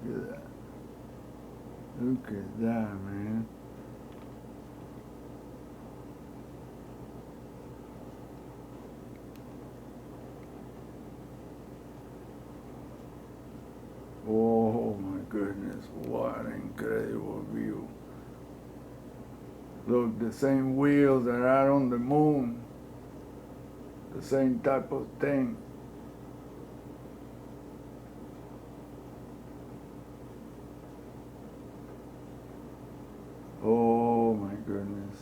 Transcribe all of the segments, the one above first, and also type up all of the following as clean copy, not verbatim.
at that. Look at that, man. Oh my goodness, what an incredible view. Look, the same wheels that are on the moon, the same type of thing. Oh my goodness,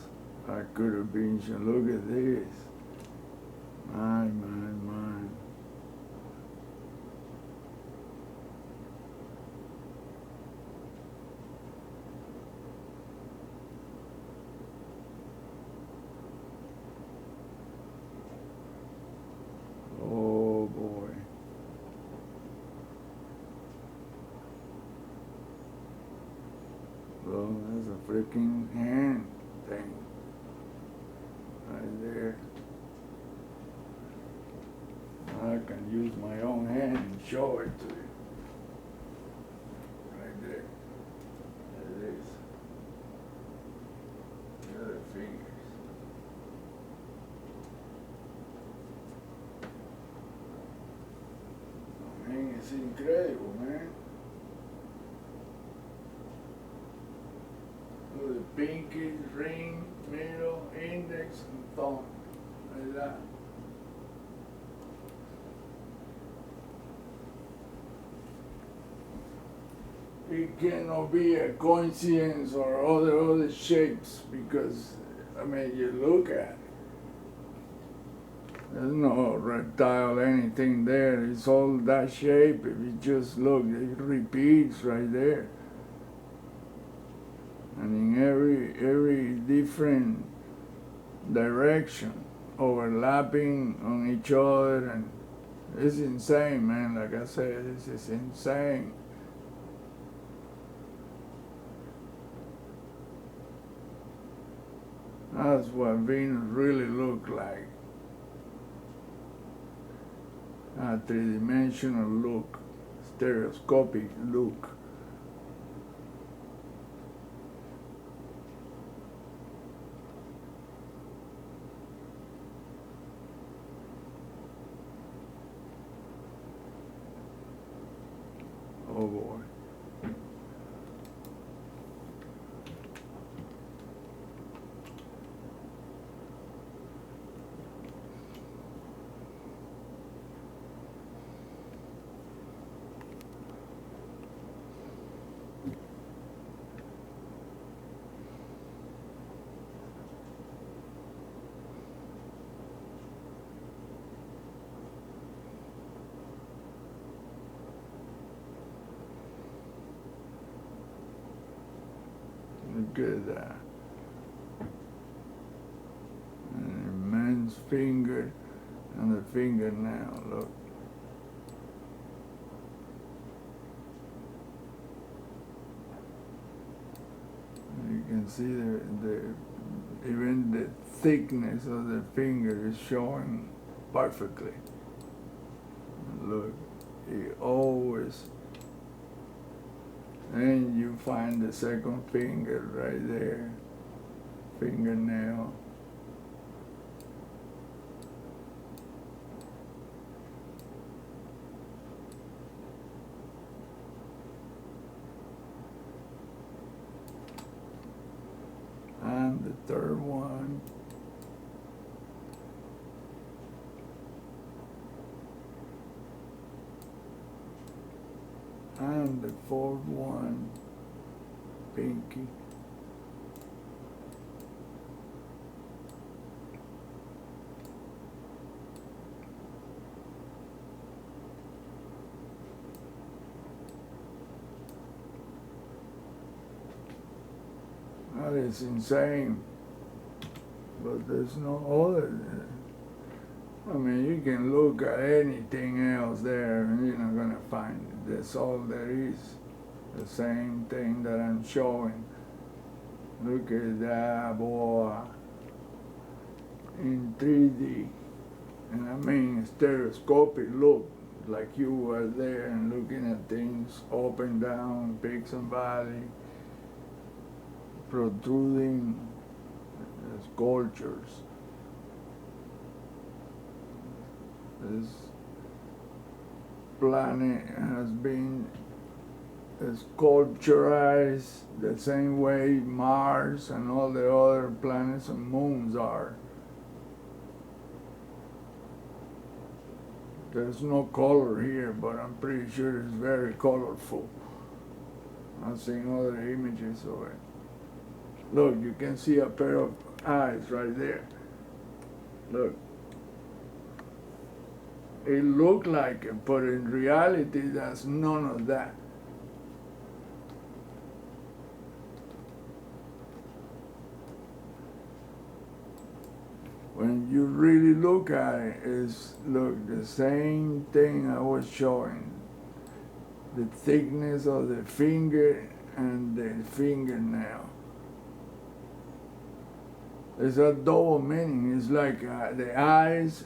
I could have been sure. Look at this. My. Oh boy. Well, that's a freaking hand thing right there. I can use my own hand and show it to you. Right there. There it is. The other fingers. I mean, it's incredible, man. Look, the pinky, ring, middle, index, and thumb. Like that. It cannot be a coincidence or other shapes because, I mean, you look at it. There's no reptile anything there. It's all that shape. If you just look, it repeats right there. And in every different direction, overlapping on each other, and it's insane, man. Like I said, this is insane. That's what Venus really looked like. A three-dimensional look, stereoscopic look. Oh boy. Look at that. An immense finger and the fingernail, look. You can see even the thickness of the finger is showing perfectly. Look, he always, and you find the second finger right there, fingernail. And the third one. And the fourth one, pinky. That is insane. But there's no other. I mean, you can look at anything else there and you're not gonna find it. That's all there is. The same thing that I'm showing. Look at that, boy. In 3D. And I mean, stereoscopic look. like you were there and looking at things up and down, peaks and valleys, protruding sculptures. This planet has been sculpturized the same way Mars and all the other planets and moons are. There's no color here, but I'm pretty sure it's very colorful. I've seen other images of it. Look, you can see a pair of eyes right there. Look. It looked like it, but in reality, there's none of that. When you really look at it, it's, look, the same thing I was showing. The thickness of the finger and the fingernail. It's a double meaning. It's like the eyes,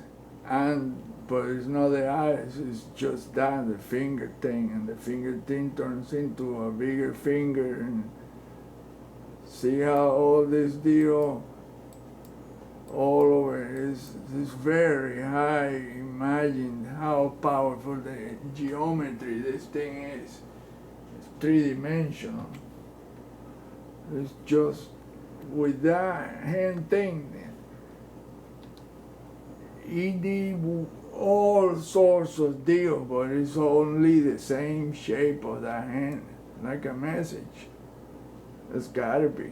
but it's not the eyes, it's just that, the finger thing, and the finger thing turns into a bigger finger, and see how all this deal all over is very high. Imagine how powerful the geometry this thing is. It's three-dimensional. It's just with that hand thing, he did all sorts of deal, but it's only the same shape of that hand, like a message. It's gotta be.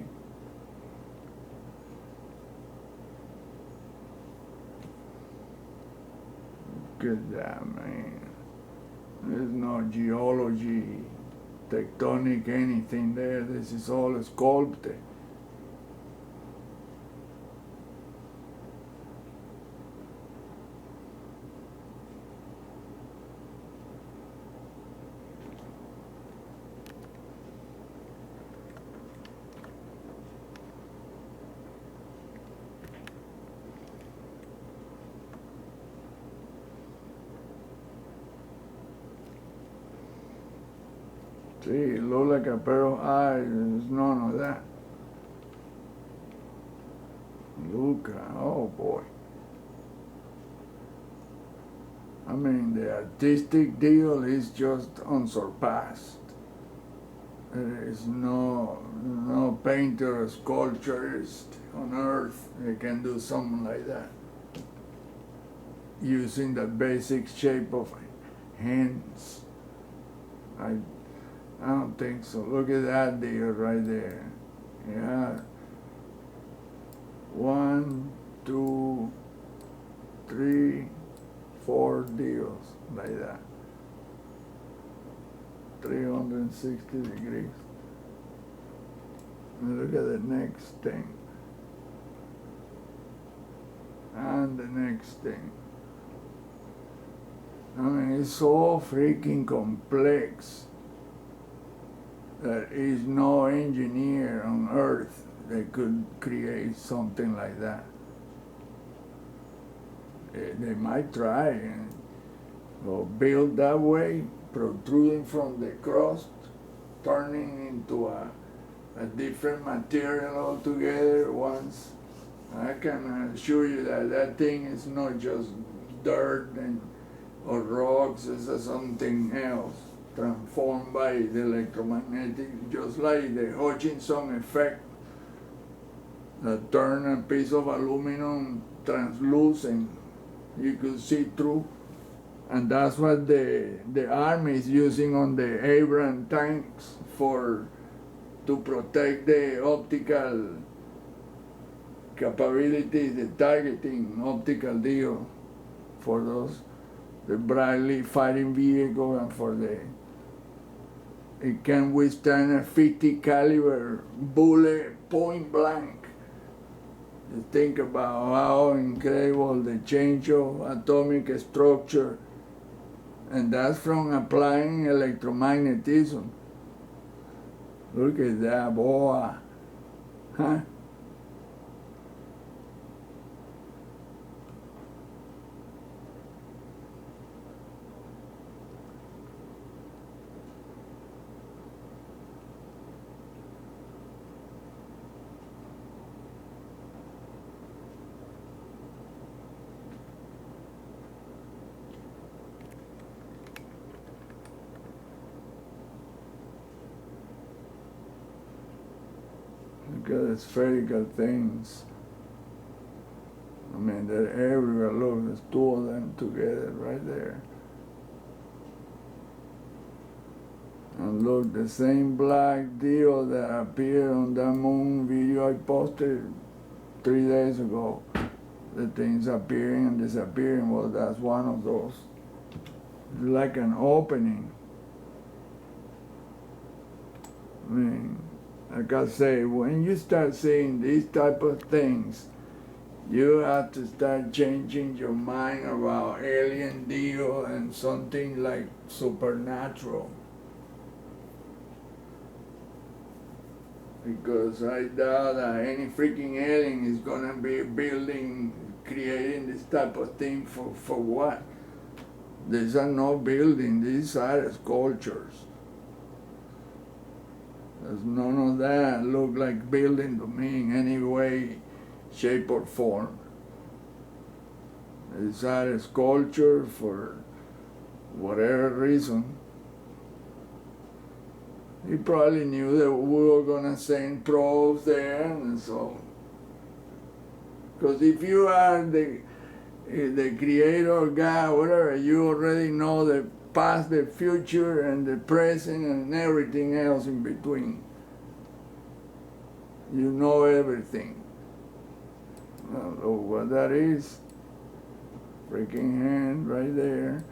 Look at that, man. There's no geology, tectonic, anything there. This is all sculpted. See, it looks like a pair of eyes, and there's none of that. Look, oh boy. I mean, the artistic deal is just unsurpassed. There is no painter or sculpturist on earth that can do something like that, using the basic shape of hands. I don't think so. Look at that deal right there. Yeah. 1, 2, 3, 4 deals like that. 360 degrees. And look at the next thing. And the next thing. I mean, it's so freaking complex. There is no engineer on earth that could create something like that. They might try and build that way, protruding from the crust, turning into a different material altogether once. I can assure you that that thing is not just dirt or rocks, it's something else, transformed by the electromagnetic, just like the Hutchinson effect that turn a piece of aluminum translucent, you could see through. And that's what the army is using on the Abrams tanks to protect the optical capability, the targeting optical deal for the Bradley fighting vehicle, and it can withstand a 50 caliber bullet point blank. You think about how incredible the change of atomic structure, and that's from applying electromagnetism. Look at that, boy. Huh? Look at the spherical things. I mean, they're everywhere. Look, there's two of them together right there. And look, the same black deal that appeared on that moon video I posted 3 days ago. The things appearing and disappearing, well, that's one of those. It's like an opening. I mean, like I say, when you start seeing these type of things, you have to start changing your mind about alien deal and something like supernatural. Because I doubt that any freaking alien is gonna be creating this type of thing for what? These are no buildings, these are sculptures. There's none of that look like building to me in any way, shape or form. These are sculptures for whatever reason. He probably knew that we were gonna send probes there, and so. Because if you are the creator, God, whatever, you already know the past, the future, and the present, and everything else in between. You know everything. I don't know what that is. Freaking hand right there.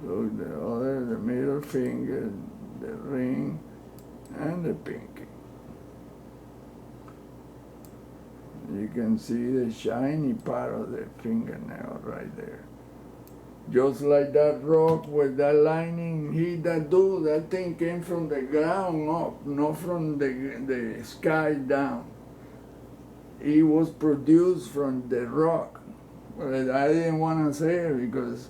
Look, the middle finger, the ring, and the pinky. You can see the shiny part of the fingernail right there. Just like that rock with that lining, that thing came from the ground up, not from the sky down. It was produced from the rock. But I didn't want to say it because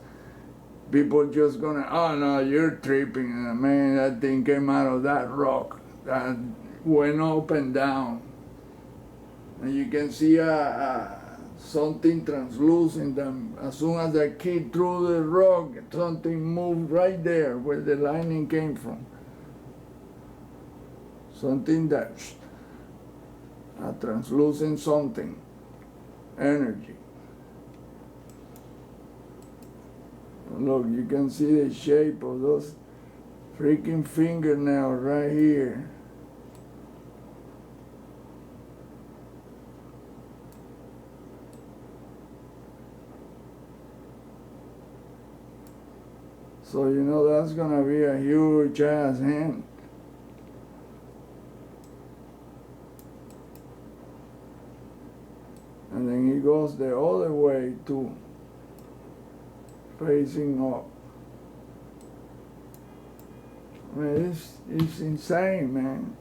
people just gonna, oh no, you're tripping. Man, that thing came out of that rock. That went up and down. And you can see something translucent. As soon as I kicked through the rock, something moved right there where the lining came from. Something that, a translucent something, energy. Look, you can see the shape of those freaking fingernails right here. So you know that's gonna be a huge ass hand. And then he goes the other way too, facing up. I mean, it's insane, man.